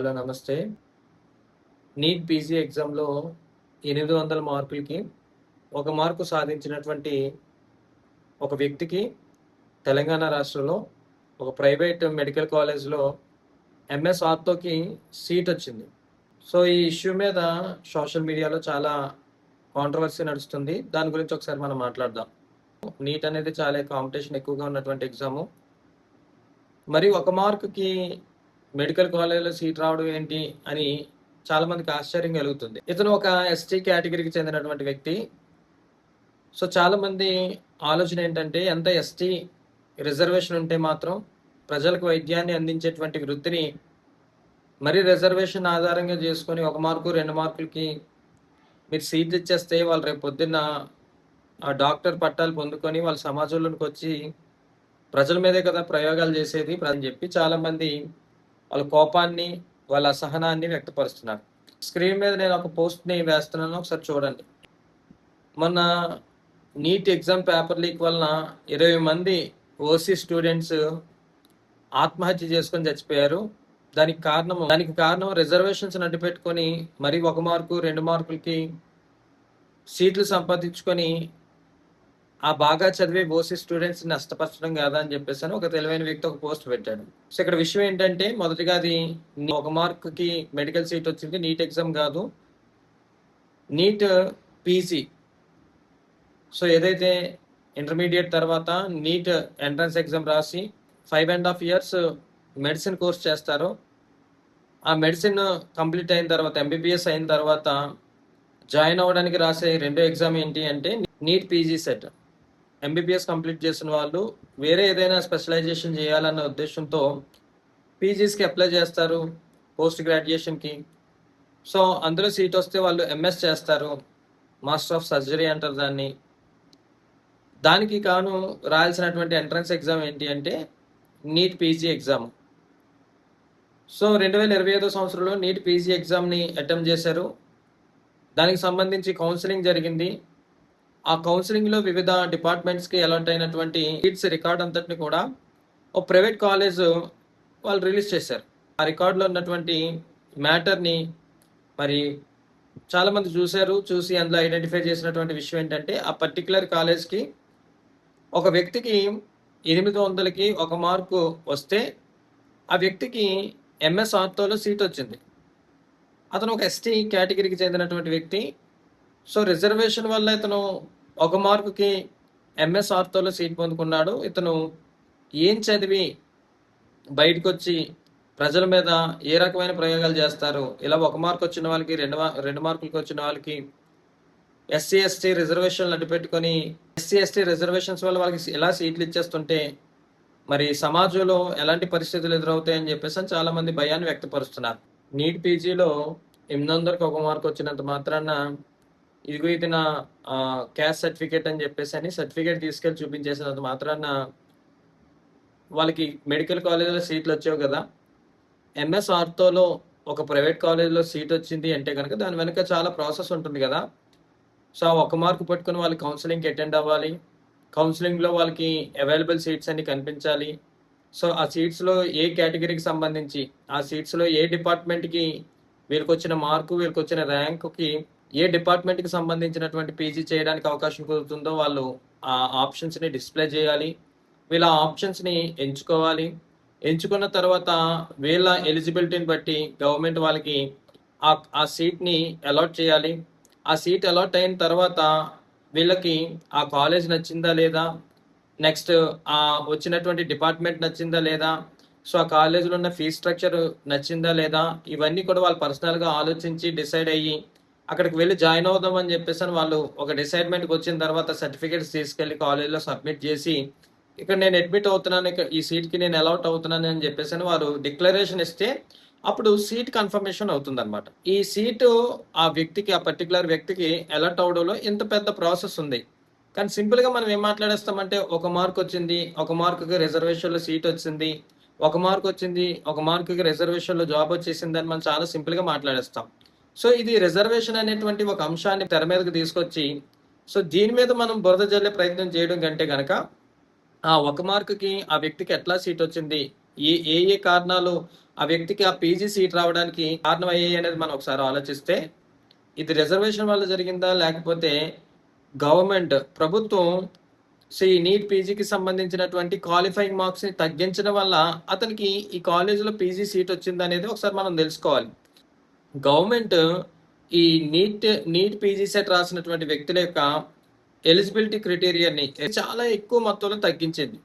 Hello నమస్తే. NEET PG ఎగ్జామ్‌లో 800 మార్కులకి ఒక మార్కు సాధించినటువంటి ఒక వ్యక్తికి తెలంగాణ రాష్ట్రంలో ఒక ప్రైవేట్ మెడికల్ కాలేజ్‌లో ఎంఎస్ ఆర్థోకి సీటొచ్చింది. సో, ఈ ఇష్యూ మీద సోషల్ మీడియాలో చాలా కాంట్రోవర్సీ నడుస్తుంది. దాని గురించి ఒకసారి మనం మాట్లాడదాం. నీట్ అనేది చాలా కాంపిటీషన్ ఎక్కువగా ఉన్నటువంటి ఎగ్జాము. మరి ఒక మార్క్‌కి మెడికల్ కాలేజ్‌లో సీట్ రావడం ఏంటి అని చాలామందికి ఆశ్చర్యం కలుగుతుంది. ఇతను ఒక ఎస్టీ కేటగిరీకి చెందినటువంటి వ్యక్తి. సో, చాలామంది ఆలోచన ఏంటంటే ఎంత ఎస్టీ రిజర్వేషన్ ఉంటే మాత్రం ప్రజలకు వైద్యాన్ని అందించేటువంటి వృత్తిని మరీ రిజర్వేషన్ ఆధారంగా చేసుకొని 1 మార్కు, 2 మార్కులకి మీరు సీట్లు ఇచ్చేస్తే వాళ్ళు రేపు పొద్దున్న ఆ డాక్టర్ పట్టాలు పొందుకొని వాళ్ళ సమాజంలోకొచ్చి ప్రజల మీదే కదా ప్రయోగాలు చేసేది అని చెప్పి చాలామంది వాళ్ళ కోపాన్ని, వాళ్ళ అసహనాన్ని వ్యక్తపరుస్తున్నారు. స్క్రీన్ మీద నేను ఒక పోస్ట్‌ని వేస్తున్నాను. ఒకసారి చూడండి. మొన్న నీట్ ఎగ్జామ్ పేపర్ లీక్ వలన 20 మంది ఓసీ స్టూడెంట్స్ ఆత్మహత్య చేసుకొని చచ్చిపోయారు. దానికి కారణం రిజర్వేషన్స్ అడ్డుపెట్టుకొని మరి 1 మార్కు, 2 మార్కులకి సీట్లు సంపాదించుకొని ఆ బాగా చదివే ఓసీ స్టూడెంట్స్ నష్టపరచడం కాదా అని చెప్పేసి ఒక తెలివైన వ్యక్తి ఒక పోస్ట్ పెట్టాడు. సో, ఇక్కడ విషయం ఏంటంటే మొదటిగా అది 1 మార్కుకి మెడికల్ సీట్ వచ్చింది. నీట్ ఎగ్జామ్ కాదు. NEET PG. సో, ఏదైతే ఇంటర్మీడియట్ తర్వాత నీట్ ఎంట్రన్స్ ఎగ్జామ్ రాసి 5.5 ఇయర్స్ మెడిసిన్ కోర్స్ చేస్తారో, ఆ మెడిసిన్ కంప్లీట్ అయిన తర్వాత ఎంబీబీఎస్ అయిన తర్వాత జాయిన్ అవ్వడానికి రాసే రెండో ఎగ్జామ్ ఏంటి అంటే NEET PG set. MBBS complete చేసిన వాళ్ళు వేరే ఏదైనా స్పెషలైజేషన్ చేయాలన్న ఉద్దేశంతో పీజీస్కి అప్లై చేస్తారు, పోస్ట్ గ్రాడ్యుయేషన్కి. సో, అందులో సీట్ వస్తే వాళ్ళు ఎంఎస్ చేస్తారు, మాస్టర్ ఆఫ్ సర్జరీ అంటారు దాన్ని. దానికి కాను రాయాల్సినటువంటి ఎంట్రన్స్ ఎగ్జామ్ ఏంటి అంటే నీట్ పీజీ ఎగ్జామ్. సో, 2025 సంవత్సరంలో నీట్ పీజీ ఎగ్జామ్ని అటెంప్ట్ చేశారు. దానికి సంబంధించి కౌన్సిలింగ్ జరిగింది. ఆ కౌన్సిలింగ్‌లో వివిధ డిపార్ట్మెంట్స్‌కి అలాట్ అయినటువంటి సీట్స్ రికార్డ్ అంతటిని కూడా ఒక ప్రైవేట్ కాలేజ్ వాళ్ళు రిలీజ్ చేశారు. ఆ రికార్డులో ఉన్నటువంటి మ్యాటర్‌ని మరి చాలామంది చూశారు. చూసి అందులో ఐడెంటిఫై చేసినటువంటి విషయం ఏంటంటే ఆ పర్టిక్యులర్ కాలేజ్‌కి ఒక వ్యక్తికి 800కి 1 మార్కు వస్తే ఆ వ్యక్తికి ఎంఎస్ ఆర్థోలో సీట్ వచ్చింది. అతను ఒక ఎస్టీ కేటగిరీకి చెందినటువంటి వ్యక్తి. సో, రిజర్వేషన్ వల్ల ఇతను 1 మార్కుకి ఎంఎస్ ఆర్థోలో సీట్ పొందుకున్నాడు. ఇతను ఏం చదివి బయటకొచ్చి ప్రజల మీద ఏ రకమైన ప్రయోగాలు చేస్తారు? ఇలా 1 మార్క్ వచ్చిన వాళ్ళకి, 2 మార్కులకి వచ్చిన వాళ్ళకి ఎస్సీ, ఎస్టీ రిజర్వేషన్లు అడ్డుపెట్టుకొని ఎస్సీ, ఎస్టీ రిజర్వేషన్స్ వల్ల వాళ్ళకి ఎలా సీట్లు ఇచ్చేస్తుంటే మరి సమాజంలో ఎలాంటి పరిస్థితులు ఎదురవుతాయని చెప్పేసి చాలామంది భయాన్ని వ్యక్తపరుస్తున్నారు. నీట్ పీజీలో 800కి 1 మార్క్ వచ్చినంత మాత్రాన ఇదిగో ఇది నా క్యాస్ట్ సర్టిఫికేట్ అని చెప్పేసి సర్టిఫికేట్ తీసుకెళ్ళి చూపించేసినంత మాత్రాన వాళ్ళకి మెడికల్ కాలేజ్‌లో సీట్లు వచ్చేవి కదా! ఎంఎస్ ఆర్థోలో ఒక ప్రైవేట్ కాలేజ్‌లో సీట్ వచ్చింది అంటే గనక దాని వెనక చాలా ప్రాసెస్ ఉంటుంది కదా! సో, ఆ 1 మార్క్ పట్టుకొని వాళ్ళు కౌన్సిలింగ్‌కి అటెండ్ అవ్వాలి. కౌన్సిలింగ్‌లో వాళ్ళకి అవైలబుల్ సీట్స్ అన్ని కనిపించాలి. సో, ఆ సీట్స్‌లో ఏ కేటగిరీకి సంబంధించి, ఆ సీట్స్‌లో ఏ డిపార్ట్మెంట్‌కి వీళ్ళకొచ్చిన మార్కు, వీళ్ళకొచ్చిన ర్యాంక్‌కి ఏ డిపార్ట్మెంట్‌కి సంబంధించినటువంటి పీజీ చేయడానికి అవకాశం కుదురుతుందో వాళ్ళు ఆ ఆప్షన్స్‌ని డిస్‌ప్లే చేయాలి. వీళ్ళ ఆప్షన్స్‌ని ఎంచుకోవాలి. ఎంచుకున్న తర్వాత వీళ్ళ ఎలిజిబిలిటీని బట్టి గవర్నమెంట్ వాళ్ళకి ఆ సీట్‌ని అలాట్ చేయాలి. ఆ సీట్ అలాట్ అయిన తర్వాత వీళ్ళకి ఆ కాలేజ్ నచ్చిందా లేదా? నెక్స్ట్ వచ్చినటువంటి డిపార్ట్మెంట్ నచ్చిందా లేదా? సో, ఆ కాలేజ్‌లో ఉన్న ఫీజ్ స్ట్రక్చర్ నచ్చిందా లేదా? ఇవన్నీ కూడా వాళ్ళు పర్సనల్‌గా ఆలోచించి డిసైడ్ అయ్యి అక్కడికి వెళ్లి జాయిన్ అవుదాం అని చెప్పేసని వాళ్ళు ఒక డిసైడ్‌మెంట్‌కి వచ్చిన తర్వాత సర్టిఫికేట్స్ తీసుకెళ్ళి కాలేజ్‌లో సబ్మిట్ చేసి, ఇక్కడ నేను అడ్మిట్ అవుతున్నాను. ఈ సీట్‌కి నేను అలాట్ అవుతున్నాను అని చెప్పేసని వారు డిక్లరేషన్ ఇస్తే అప్పుడు సీట్ కన్ఫర్మేషన్ అవుతుందన్నమాట. ఈ సీటు ఆ వ్యక్తికి, ఆ పర్టిక్యులర్ వ్యక్తికి అలాట్ అవ్వడంలో ఇంత పెద్ద ప్రాసెస్ ఉంది. కానీ సింపుల్‌గా మనం ఏం మాట్లాడేస్తామంటే 1 మార్క్ వచ్చింది. 1 మార్క్‌కి రిజర్వేషన్‌లో సీట్ వచ్చింది. 1 మార్క్ వచ్చింది. 1 మార్క్‌కి రిజర్వేషన్‌లో జాబ్ వచ్చేసిందని మనం చాలా సింపుల్‌గా మాట్లాడేస్తాం. సో, ఇది రిజర్వేషన్ అనేటువంటి ఒక అంశాన్ని తెర మీదకి తీసుకొచ్చి, సో, దీని మీద మనం బురద జల్లే ప్రయత్నం చేయడం కంటే గనక, ఆ 1 మార్క్‌కి ఆ వ్యక్తికి ఎట్లా సీట్ వచ్చింది? ఏ కారణాలు ఆ వ్యక్తికి ఆ పీజీ సీట్ రావడానికి కారణం అయ్యాయి అనేది మనం ఒకసారి ఆలోచిస్తే, ఇది రిజర్వేషన్ వల్ల జరిగిందా, లేకపోతే గవర్నమెంట్ ప్రభుత్వం ఈ నీట్ పీజీకి సంబంధించినటువంటి క్వాలిఫైయింగ్ మార్క్స్ ని తగ్గించడం వల్ల అతనికి ఈ కాలేజీలో పీజీ సీట్ వచ్చింది అనేది ఒకసారి మనం తెలుసుకోవాలి. గవర్నమెంట్ ఈ నీట్ పీజీ సెట్ రాసినటువంటి వ్యక్తుల యొక్క ఎలిజిబిలిటీ క్రైటీరియాని చాలా ఎక్కువ మొత్తంలో తగ్గించింది.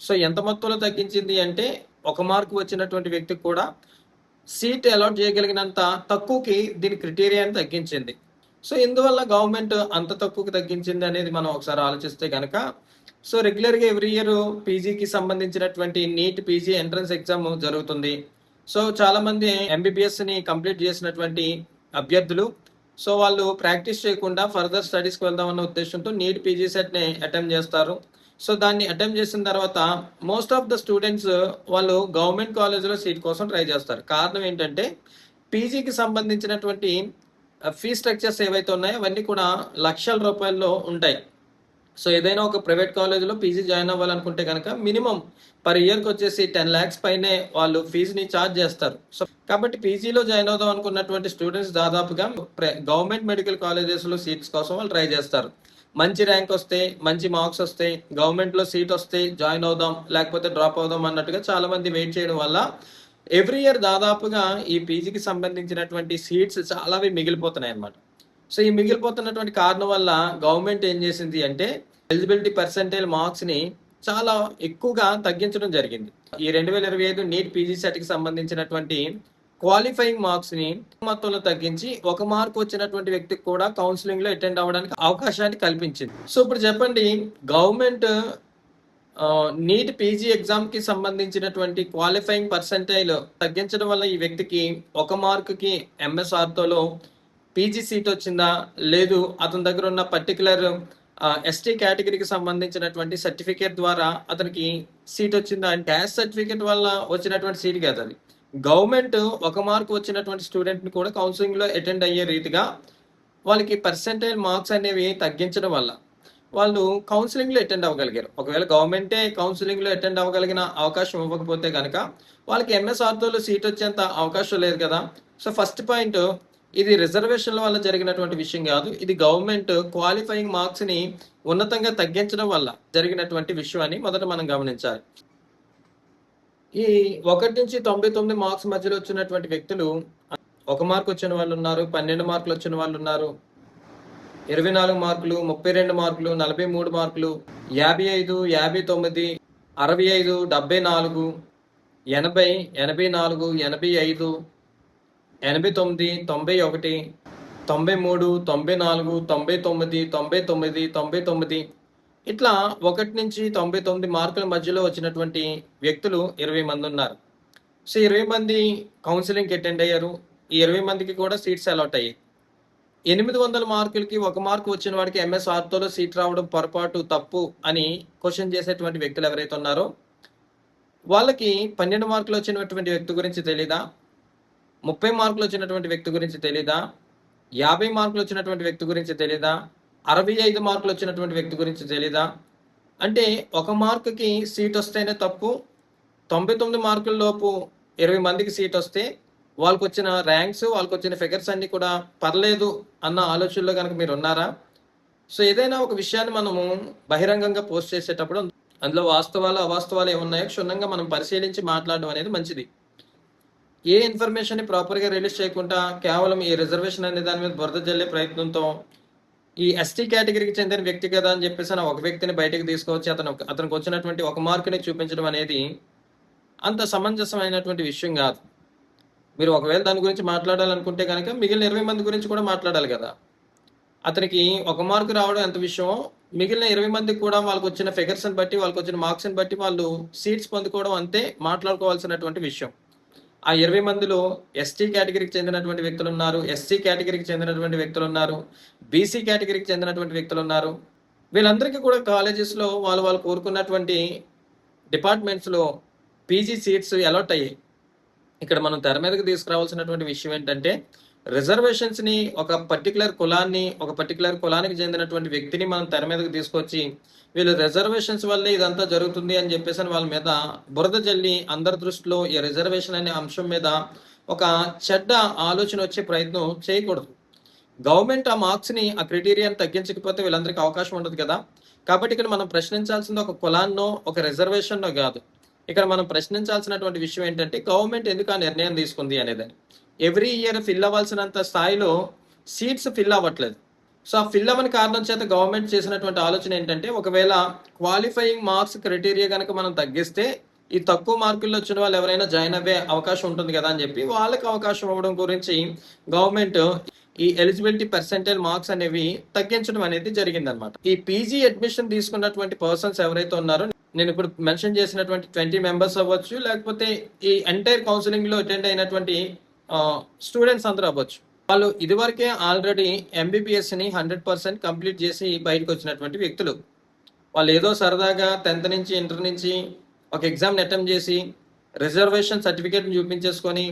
సో ఎంత మొత్తంలో తగ్గించింది అంటే, ఒక మార్కు వచ్చినటువంటి వ్యక్తికి కూడా సీట్ అలాట్ చేయగలిగినంత తక్కువకి దీని క్రైటీరియాని తగ్గించింది. సో ఇందువల్ల గవర్నమెంట్ అంత తక్కువకి తగ్గించింది అనేది మనం ఒకసారి ఆలోచిస్తే కనుక, సో రెగ్యులర్గా ఎవ్రీ ఇయర్ పీజీకి సంబంధించినటువంటి నీట్ పీజీ ఎంట్రన్స్ ఎగ్జామ్ జరుగుతుంది. సో చాలా మంది ఎంబీబీఎస్ని కంప్లీట్ చేసినటువంటి అభ్యర్థులు, సో వాళ్ళు ప్రాక్టీస్ చేయకుండా ఫర్దర్ స్టడీస్కి వెళ్దామన్న ఉద్దేశంతో నీట్ పీజీ సెట్ని అటెంప్ట్ చేస్తారు. సో దాన్ని అటెంప్ట్ చేసిన తర్వాత మోస్ట్ ఆఫ్ ద స్టూడెంట్స్ వాళ్ళు గవర్నమెంట్ కాలేజీలో సీట్ కోసం ట్రై చేస్తారు. కారణం ఏంటంటే, పీజీకి సంబంధించినటువంటి ఫీ స్ట్రక్చర్స్ ఏవైతే ఉన్నాయో అవన్నీ కూడా లక్షల రూపాయల్లో ఉంటాయి. సో ఏదైనా ఒక ప్రైవేట్ కాలేజీలో పీజీ జాయిన్ అవ్వాలనుకుంటే కనుక మినిమం పర్ ఇయర్కి వచ్చేసి 10 lakhs పైనే వాళ్ళు ఫీజుని ఛార్జ్ చేస్తారు. సో కాబట్టి పీజీలో జాయిన్ అవుదాం అనుకున్నటువంటి స్టూడెంట్స్ దాదాపుగా గవర్నమెంట్ మెడికల్ కాలేజెస్లో సీట్స్ కోసం వాళ్ళు ట్రై చేస్తారు. మంచి ర్యాంక్ వస్తే, మంచి మార్క్స్ వస్తే, గవర్నమెంట్లో సీట్ వస్తే జాయిన్ అవుదాం, లేకపోతే డ్రాప్ అవుదాం అన్నట్టుగా చాలా మంది వెయిట్ చేయడం వల్ల ఎవ్రీ ఇయర్ దాదాపుగా ఈ పీజీకి సంబంధించినటువంటి సీట్స్ చాలావి మిగిలిపోతున్నాయి అన్నమాట. సో ఈ మిగిలిపోతున్నటువంటి కారణం వల్ల గవర్నమెంట్ ఏం చేసింది అంటే, ఎలిజిబిలిటీ పర్సెంటేజ్ మార్క్స్ని చాలా ఎక్కువగా తగ్గించడం జరిగింది. ఈ 2025 నీట్ పీజీ సెట్కి సంబంధించినటువంటి క్వాలిఫైయింగ్ మార్క్స్ని మొత్తంలో తగ్గించి ఒక మార్క్ వచ్చినటువంటి వ్యక్తికి కూడా కౌన్సిలింగ్లో అటెండ్ అవ్వడానికి అవకాశాన్ని కల్పించింది. సో ఇప్పుడు చెప్పండి, గవర్నమెంట్ నీట్ పీజీ ఎగ్జామ్కి సంబంధించినటువంటి క్వాలిఫైయింగ్ పర్సెంటైల్ తగ్గించడం వల్ల ఈ వ్యక్తికి ఒక మార్కుకి ఎంఎస్ఆర్తోలో పీజీ సీట్ వచ్చిందా, లేదు అతని దగ్గర ఉన్న పర్టికులర్ ఎస్టీ కేటగిరీకి సంబంధించినటువంటి సర్టిఫికేట్ ద్వారా అతనికి సీట్ వచ్చిందా అంటే, క్యాస్ట్ సర్టిఫికేట్ వల్ల వచ్చినటువంటి సీట్ కాదు అది. గవర్నమెంట్ ఒక మార్క్ వచ్చినటువంటి స్టూడెంట్ని కూడా కౌన్సిలింగ్లో అటెండ్ అయ్యే రీతిగా వాళ్ళకి పర్సెంటేజ్ మార్క్స్ అనేవి తగ్గించడం వల్ల వాళ్ళు కౌన్సిలింగ్లో అటెండ్ అవ్వగలిగారు. ఒకవేళ గవర్నమెంటే కౌన్సిలింగ్లో అటెండ్ అవ్వగలిగిన అవకాశం ఇవ్వకపోతే కనుక వాళ్ళకి ఎంఎస్ఆర్తోలో సీట్ వచ్చేంత అవకాశం లేదు కదా. సో ఫస్ట్ పాయింట్, ఇది రిజర్వేషన్ల వల్ల జరిగినటువంటి విషయం కాదు, ఇది గవర్నమెంట్ క్వాలిఫైయింగ్ మార్క్స్ని ఉన్నతంగా తగ్గించడం వల్ల జరిగినటువంటి విషయం అని మొదట మనం గమనించాలి. ఈ 1 నుంచి 99 మార్క్స్ మధ్యలో వచ్చినటువంటి వ్యక్తులు 1 మార్క్ వచ్చిన వాళ్ళు ఉన్నారు, 12 మార్కులు వచ్చిన వాళ్ళు ఉన్నారు, 24 మార్కులు, 32 మార్కులు, 43 మార్కులు, 55, 59, 65, 74, 80, 84, 85, 89, 91, 93, 94, 99, 99, 99 ఇట్లా 1 నుంచి 99 మార్కుల మధ్యలో వచ్చినటువంటి వ్యక్తులు 20 మంది ఉన్నారు. సో 20 మంది కౌన్సిలింగ్కి అటెండ్ అయ్యారు. ఈ 20 మందికి కూడా సీట్స్ అలాట్ అయ్యాయి. 800 మార్కులకి 1 మార్కు వచ్చిన వాడికి ఎంఎస్ఆర్తోలో సీట్ రావడం పొరపాటు, తప్పు అని క్వశ్చన్ చేసేటువంటి వ్యక్తులు ఎవరైతే ఉన్నారో వాళ్ళకి 12 మార్కులు వచ్చినటువంటి వ్యక్తి గురించి తెలీదా, 30 మార్కులు వచ్చినటువంటి వ్యక్తి గురించి తెలీదా, 50 మార్కులు వచ్చినటువంటి వ్యక్తి గురించి తెలీదా, 65 మార్కులు వచ్చినటువంటి వ్యక్తి గురించి తెలీదా? అంటే 1 మార్కుకి సీట్ వస్తేనే తప్పు, 99 మార్కుల లోపు 20 మందికి సీట్ వస్తే వాళ్ళకి వచ్చిన ర్యాంక్స్, వాళ్ళకి వచ్చిన ఫిగర్స్ అన్నీ కూడా పర్లేదు అన్న ఆలోచనలో కనుక మీరు ఉన్నారా? సో ఏదైనా ఒక విషయాన్ని మనము బహిరంగంగా పోస్ట్ చేసేటప్పుడు అందులో వాస్తవాలు అవాస్తవాలు ఏమున్నాయో క్షుణ్ణంగా మనం పరిశీలించి మాట్లాడడం అనేది మంచిది. ఏ ఇన్ఫర్మేషన్ని ప్రాపర్గా రిలీజ్ చేయకుండా కేవలం ఈ రిజర్వేషన్ అనే దాని మీద బురద జల్లే ప్రయత్నంతో ఈ ఎస్టీ కేటగిరీకి చెందిన వ్యక్తి కదా అని చెప్పేసి ఒక వ్యక్తిని బయటకు తీసుకొచ్చి అతనికి వచ్చినటువంటి 1 మార్కుని చూపించడం అనేది అంత సమంజసమైనటువంటి విషయం కాదు. మీరు ఒకవేళ దాని గురించి మాట్లాడాలనుకుంటే కనుక మిగిలిన 20 మంది గురించి కూడా మాట్లాడాలి కదా. అతనికి 1 మార్కు రావడం ఎంత విషయమో, మిగిలిన 20 మందికి కూడా వాళ్ళకి వచ్చిన ఫిగర్స్ని బట్టి, వాళ్ళకి వచ్చిన మార్క్స్ని బట్టి వాళ్ళు సీట్స్ పొందుకోవడం అంతే మాట్లాడుకోవాల్సినటువంటి విషయం. ఆ 20 మందిలో ఎస్టీ కేటగిరీకి చెందినటువంటి వ్యక్తులు ఉన్నారు, ఎస్సీ కేటగిరీకి చెందినటువంటి వ్యక్తులు ఉన్నారు, బీసీ కేటగిరీకి చెందినటువంటి వ్యక్తులు ఉన్నారు. వీళ్ళందరికీ కూడా కాలేజెస్లో వాళ్ళు కోరుకున్నటువంటి డిపార్ట్మెంట్స్లో పీజీ సీట్స్ అలాట్ అయ్యాయి. ఇక్కడ మనం తెర మీదకి తీసుకురావాల్సినటువంటి విషయం ఏంటంటే, రిజర్వేషన్స్ని ఒక పర్టికులర్ కులానికి చెందినటువంటి వ్యక్తిని మనం తెర మీదకి తీసుకొచ్చి వీళ్ళు రిజర్వేషన్స్ వల్లే ఇదంతా జరుగుతుంది అని చెప్పేసి వాళ్ళ మీద బురద జల్లి అందరి దృష్టిలో ఈ రిజర్వేషన్ అనే అంశం మీద ఒక చెడ్డ ఆలోచన వచ్చే ప్రయత్నం చేయకూడదు. గవర్నమెంట్ ఆ మార్క్స్ని ఆ క్రైటీరియాని తగ్గించకపోతే వీళ్ళందరికీ అవకాశం ఉండదు కదా. కాబట్టి ఇక్కడ మనం ప్రశ్నించాల్సింది ఒక కులాన్నో ఒక రిజర్వేషన్నో కాదు. ఇక్కడ మనం ప్రశ్నించాల్సినటువంటి విషయం ఏంటంటే గవర్నమెంట్ ఎందుకు ఆ నిర్ణయం తీసుకుంది అనేది. ఎవ్రీ ఇయర్ ఫిల్ అవ్వాల్సినంత స్థాయిలో సీట్స్ ఫిల్ అవ్వట్లేదు. సో ఆ ఫిల్ అవ్వని కారణం చేత గవర్నమెంట్ చేసినటువంటి ఆలోచన ఏంటంటే ఒకవేళ క్వాలిఫైయింగ్ మార్క్స్ క్రైటీరియా కనుక మనం తగ్గిస్తే ఈ తక్కువ మార్కుల్లో వచ్చిన వాళ్ళు ఎవరైనా జాయిన్ అవ్వే అవకాశం ఉంటుంది కదా అని చెప్పి వాళ్ళకి అవకాశం ఇవ్వడం గురించి గవర్నమెంట్ ఈ ఎలిజిబిలిటీ పర్సెంటేజ్ మార్క్స్ అనేవి తగ్గించడం అనేది జరిగిందనమాట. ఈ పీజీ అడ్మిషన్ తీసుకున్నటువంటి పర్సన్స్ ఎవరైతే ఉన్నారో నేను ఇప్పుడు మెన్షన్ చేసినటువంటి 20 మెంబర్స్ అవ్వచ్చు, లేకపోతే ఈ ఎంటైర్ కౌన్సిలింగ్ లో అటెండ్ అయినటువంటి స్టూడెంట్స్ అందరూ అవ్వచ్చు. వాళ్ళు ఇదివరకే ఆల్రెడీ ఎంబీబీఎస్ ని 100% కంప్లీట్ చేసి బయటకు వచ్చినటువంటి వ్యక్తులు. వాళ్ళు ఏదో సరదాగా 10th నుంచి ఇంటర్ నుంచి ఒక ఎగ్జామ్ని అటెంప్ట్ చేసి రిజర్వేషన్ సర్టిఫికేట్ని చూపించేసుకొని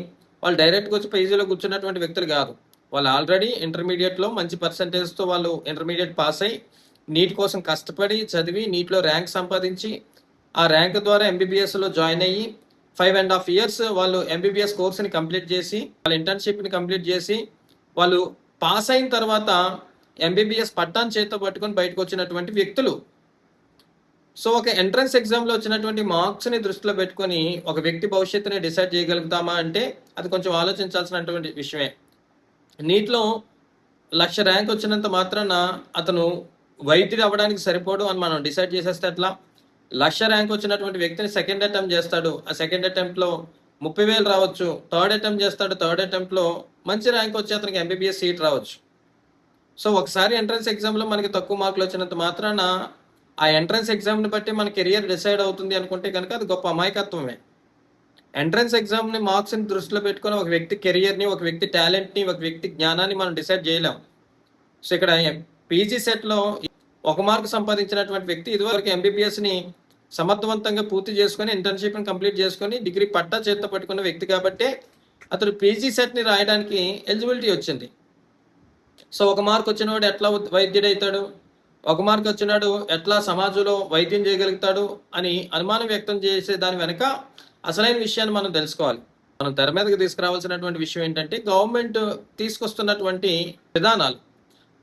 వాళ్ళు డైరెక్ట్గా వచ్చి పీజీలో కూర్చున్నటువంటి వ్యక్తులు కాదు. వాళ్ళు ఆల్రెడీ ఇంటర్మీడియట్లో మంచి పర్సంటేజ్తో వాళ్ళు ఇంటర్మీడియట్ పాస్ అయ్యి నీట్ కోసం కష్టపడి చదివి నీట్లో ర్యాంక్ సంపాదించి ఆ ర్యాంక్ ద్వారా ఎంబీబీఎస్లో జాయిన్ అయ్యి 5.5 years వాళ్ళు ఎంబీబీఎస్ కోర్స్ని కంప్లీట్ చేసి వాళ్ళ ఇంటర్న్షిప్ని కంప్లీట్ చేసి వాళ్ళు పాస్ అయిన తర్వాత ఎంబీబీఎస్ పట్టాన్ని చేతితో పట్టుకొని బయటకు వచ్చినటువంటి వ్యక్తులు. సో ఒక ఎంట్రన్స్ ఎగ్జామ్లో వచ్చినటువంటి మార్క్స్ని దృష్టిలో పెట్టుకొని ఒక వ్యక్తి భవిష్యత్తుని డిసైడ్ చేయగలుగుతామా అంటే అది కొంచెం ఆలోచించాల్సినటువంటి విషయమే. నీట్లో 1,00,000 ర్యాంక్ వచ్చినంత మాత్రాన అతను వైద్యుడు అవ్వడానికి సరిపోడు అని మనం డిసైడ్ చేసేస్తే అట్లా 1,00,000 ర్యాంక్ వచ్చినటువంటి వ్యక్తిని సెకండ్ అటెంప్ట్ చేస్తాడు, ఆ సెకండ్ అటెంప్ట్లో 30,000 రావచ్చు. థర్డ్ అటెంప్ట్ చేస్తాడు, థర్డ్ అటెంప్ట్లో మంచి ర్యాంక్ వచ్చి అతనికి ఎంబీబీఎస్ సీట్ రావచ్చు. సో ఒకసారి ఎంట్రన్స్ ఎగ్జామ్లో మనకి తక్కువ మార్కులు వచ్చినంత మాత్రాన ఆ ఎంట్రన్స్ ఎగ్జామ్ని బట్టి మన కెరియర్ డిసైడ్ అవుతుంది అనుకుంటే కనుక అది గొప్ప అమాయకత్వమే. ఎంట్రన్స్ ఎగ్జామ్ని మార్క్స్ని దృష్టిలో పెట్టుకొని ఒక వ్యక్తి కెరియర్ని, ఒక వ్యక్తి టాలెంట్ని, ఒక వ్యక్తి జ్ఞానాన్ని మనం డిసైడ్ చేయలేం. సో ఇక్కడ పీజీ సెట్లో 1 మార్కు సంపాదించినటువంటి వ్యక్తి ఇదివరకు ఎంబీబీఎస్ని సమర్థవంతంగా పూర్తి చేసుకొని ఇంటర్న్షిప్ని కంప్లీట్ చేసుకొని డిగ్రీ పట్టా చేతితో పట్టుకున్న వ్యక్తి కాబట్టి అతడు పీజీ సెట్ని రాయడానికి ఎలిజిబిలిటీ వచ్చింది. సో 1 మార్క్ వచ్చినవాడు ఎట్లా వైద్యుడు అవుతాడు, 1 మార్క్ వచ్చినాడు ఎట్లా సమాజంలో వైద్యం చేయగలుగుతాడు అని అనుమానం వ్యక్తం చేసే దాని వెనక అసలైన విషయాన్ని మనం తెలుసుకోవాలి. మనం తెర మీదకి తీసుకురావాల్సినటువంటి విషయం ఏంటంటే గవర్నమెంట్ తీసుకొస్తున్నటువంటి విధానాలు,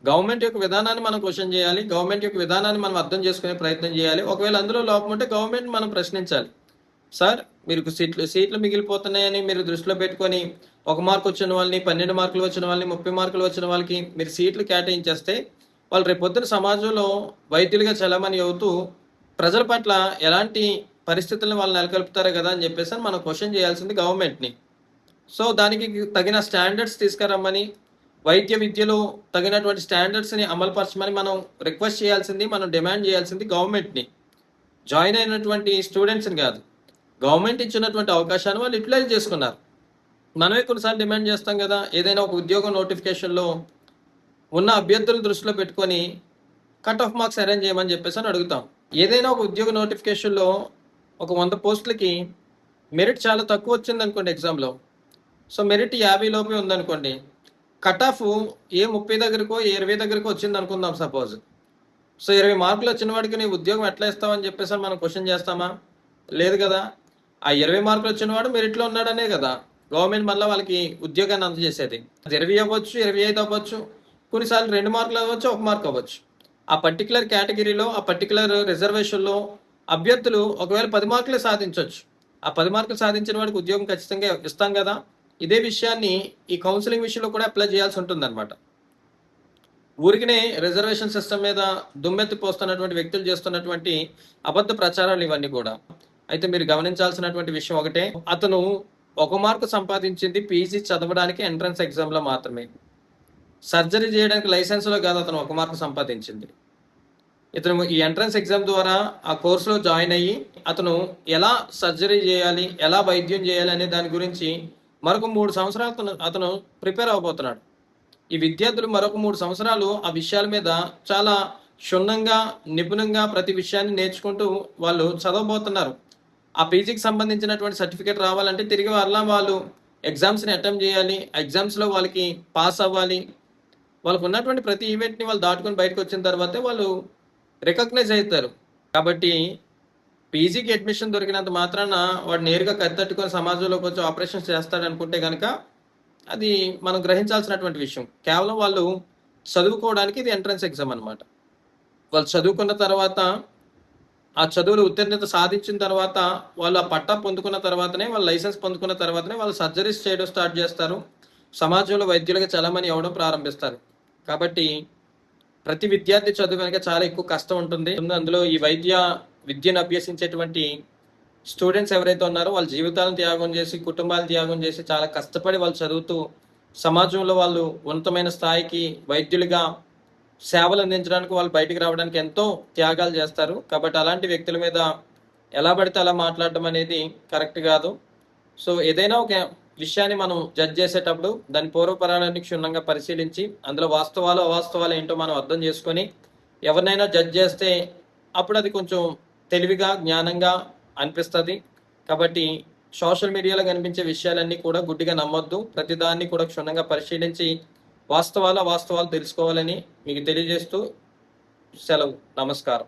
గవర్నమెంట్ యొక్క విధానాన్ని మనం క్వశ్చన్ చేయాలి, గవర్నమెంట్ యొక్క విధానాన్ని మనం అర్థం చేసుకునే ప్రయత్నం చేయాలి. ఒకవేళ అందులో లోపం ఉంటే గవర్నమెంట్ మనం ప్రశ్నించాలి. సార్ మీరు సీట్లు మిగిలిపోతున్నాయని మీరు దృష్టిలో పెట్టుకొని 1 మార్క్ వచ్చిన వాళ్ళని, 12 మార్కులు వచ్చిన వాళ్ళని, 30 మార్కులు వచ్చిన వాళ్ళకి మీరు సీట్లు కేటాయించేస్తే వాళ్ళు రేపొద్దున సమాజంలో వైద్యులుగా చలామణి అవుతూ ప్రజల పట్ల ఎలాంటి పరిస్థితులను వాళ్ళు నెలకొల్పుతారు కదా అని చెప్పేసి మనం క్వశ్చన్ చేయాల్సింది గవర్నమెంట్ని. సో దానికి తగిన స్టాండర్డ్స్ తీసుకురమ్మని, వైద్య విద్యలో తగినటువంటి స్టాండర్డ్స్ని అమలుపరచమని మనం రిక్వెస్ట్ చేయాల్సింది, మనం డిమాండ్ చేయాల్సింది గవర్నమెంట్ని, జాయిన్ అయినటువంటి స్టూడెంట్స్ని కాదు. గవర్నమెంట్ ఇచ్చినటువంటి అవకాశాన్ని వాళ్ళు యూటిలైజ్ చేసుకున్నారు. మనమే కొన్నిసార్లు డిమాండ్ చేస్తాం కదా, ఏదైనా ఒక ఉద్యోగం నోటిఫికేషన్లో ఉన్న అభ్యర్థులను దృష్టిలో పెట్టుకొని కట్ ఆఫ్ మార్క్స్ అరేంజ్ చేయమని చెప్పేసి అని అడుగుతాం. ఏదైనా ఒక ఉద్యోగ నోటిఫికేషన్లో ఒక 100 పోస్టులకి మెరిట్ చాలా తక్కువ వచ్చింది అనుకోండి ఎగ్జామ్లో. సో మెరిట్ 50 లోపే ఉందనుకోండి, కట్ ఆఫ్ ఏ 30 దగ్గరకో ఏ 20 దగ్గరకో వచ్చింది అనుకుందాం సపోజ్. సో 20 మార్కులు వచ్చిన వాడికి నీ ఉద్యోగం ఎట్లా ఇస్తావని చెప్పేసి మనం క్వశ్చన్ చేస్తామా? లేదు కదా. ఆ 20 మార్కులు వచ్చిన వాడు మెరిట్లో ఉన్నాడనే కదా గవర్నమెంట్ మళ్ళీ వాళ్ళకి ఉద్యోగాన్ని అందజేసేది. అది 20 అవ్వచ్చు, 25 అవ్వచ్చు, కొన్నిసార్లు 2 మార్కులు అవ్వచ్చు, 1 మార్క్ అవ్వచ్చు. ఆ పర్టికులర్ కేటగిరీలో, ఆ పర్టికులర్ రిజర్వేషన్లో అభ్యర్థులు ఒకవేళ 10 మార్కులే సాధించవచ్చు. ఆ 10 మార్కులు సాధించిన వాడికి ఉద్యోగం ఖచ్చితంగా ఇస్తాం కదా. ఇదే విషయాన్ని ఈ కౌన్సిలింగ్ విషయంలో కూడా అప్లై చేయాల్సి ఉంటుంది అనమాట. ఊరికినే రిజర్వేషన్ సిస్టమ్ మీద దుమ్మెత్తి పోస్తున్నటువంటి వ్యక్తులు చేస్తున్నటువంటి అబద్ధ ప్రచారాలు ఇవన్నీ కూడా. అయితే మీరు గమనించాల్సినటువంటి విషయం ఒకటే, అతను 1 మార్కు సంపాదించింది పీజీ చదవడానికి ఎంట్రన్స్ ఎగ్జామ్లో మాత్రమే. సర్జరీ చేయడానికి లైసెన్స్లో కాదు అతను 1 మార్కు సంపాదించింది. ఇతను ఈ ఎంట్రన్స్ ఎగ్జామ్ ద్వారా ఆ కోర్సులో జాయిన్ అయ్యి అతను ఎలా సర్జరీ చేయాలి, ఎలా వైద్యం చేయాలి అనే దాని గురించి మరొక 3 సంవత్సరాలు అతను ప్రిపేర్ అవ్వబోతున్నాడు. ఈ విద్యార్థులు మరొక 3 సంవత్సరాలు ఆ విషయాల మీద చాలా క్షుణ్ణంగా, నిపుణంగా ప్రతి విషయాన్ని నేర్చుకుంటూ వాళ్ళు చదవబోతున్నారు. ఆ పీజీకి సంబంధించినటువంటి సర్టిఫికేట్ రావాలంటే తిరిగి వాళ్ళు ఎగ్జామ్స్ని అటెంప్ట్ చేయాలి, ఎగ్జామ్స్లో వాళ్ళకి పాస్ అవ్వాలి, వాళ్ళకు ఉన్నటువంటి ప్రతి ఈవెంట్ని వాళ్ళు దాటుకొని బయటకు వచ్చిన తర్వాతే వాళ్ళు రికగ్నైజ్ అవుతారు. కాబట్టి పీజీకి అడ్మిషన్ దొరికినంత మాత్రాన వాడు నేరుగా కత్తట్టుకొని సమాజంలోకి వచ్చి ఆపరేషన్స్ చేస్తాడనుకుంటే కనుక అది మనం గ్రహించాల్సినటువంటి విషయం. కేవలం వాళ్ళు చదువుకోవడానికి ఇది ఎంట్రన్స్ ఎగ్జామ్ అనమాట. వాళ్ళు చదువుకున్న తర్వాత ఆ చదువులు ఉత్తీర్ణత సాధించిన తర్వాత వాళ్ళు ఆ పట్టా పొందుకున్న తర్వాతనే, వాళ్ళు లైసెన్స్ పొందుకున్న తర్వాతనే వాళ్ళు సర్జరీస్ చేయడం స్టార్ట్ చేస్తారు. సమాజంలో వైద్యులుగా చలామణి అవ్వడం ప్రారంభిస్తారు. కాబట్టి ప్రతి విద్యార్థి చదువు వెనక చాలా ఎక్కువ కష్టం ఉంటుంది. అందులో ఈ విద్యను అభ్యసించేటువంటి స్టూడెంట్స్ ఎవరైతే ఉన్నారో వాళ్ళ జీవితాలను త్యాగం చేసి, కుటుంబాలను త్యాగం చేసి, చాలా కష్టపడి వాళ్ళు చదువుతూ సమాజంలో వాళ్ళు ఉన్నతమైన స్థాయికి వైద్యులుగా సేవలు అందించడానికి వాళ్ళు బయటికి రావడానికి ఎంతో త్యాగాలు చేస్తారు. కాబట్టి అలాంటి వ్యక్తుల మీద ఎలా పడితే అలా మాట్లాడడం అనేది కరెక్ట్ కాదు. సో ఏదైనా ఒక విషయాన్ని మనం జడ్జ్ చేసేటప్పుడు దాని పూర్వపరాలన్నీ క్షుణ్ణంగా పరిశీలించి అందులో వాస్తవాలు అవాస్తవాలు ఏంటో మనం అర్థం చేసుకొని ఎవరినైనా జడ్జ్ చేస్తే అప్పుడు అది కొంచెం తెలివిగా, జ్ఞానంగా అనిపిస్తుంది. కాబట్టి సోషల్ మీడియాలో కనిపించే విషయాలన్నీ కూడా గుడ్డిగా నమ్మొద్దు. ప్రతిదాన్ని కూడా క్షుణ్ణంగా పరిశీలించి వాస్తవాలు అవాస్తవాలు తెలుసుకోవాలని మీకు తెలియజేస్తూ సెలవు. నమస్కారం.